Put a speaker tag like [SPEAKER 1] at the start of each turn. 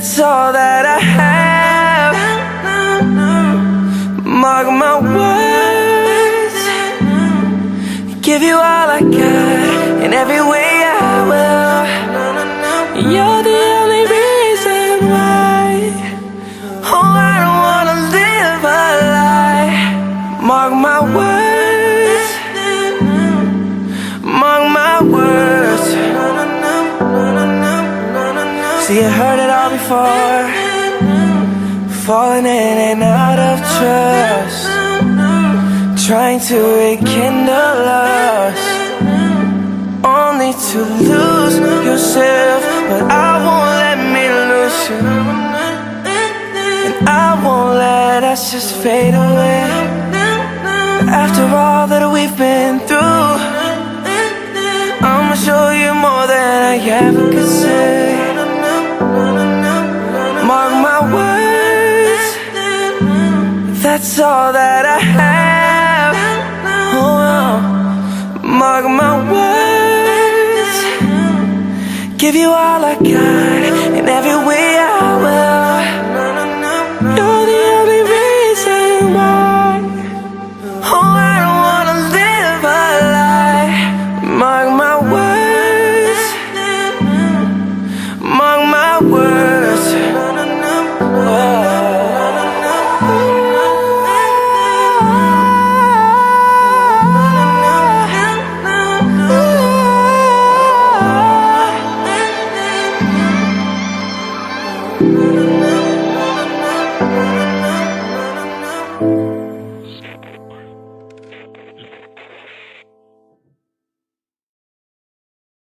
[SPEAKER 1] That's all that I have. Mark my words, give you all I got, in every way I will. You're the only reason why. Oh, I don't wanna live a lie. Mark my words, mark my words. See, I heard it all before, falling in and out of trust, trying to rekindle us, only to lose yourself. But I won't let me lose you, and I won't let us just fade away. After all that we've been through, I'ma show you more than I ever could say. Mark my words, that's all that I have. Oh, mark my words, give you all I got, in every way I will. You're the only reason why. Oh, I don't wanna live a lie. Mark my words, mark my words. Oh,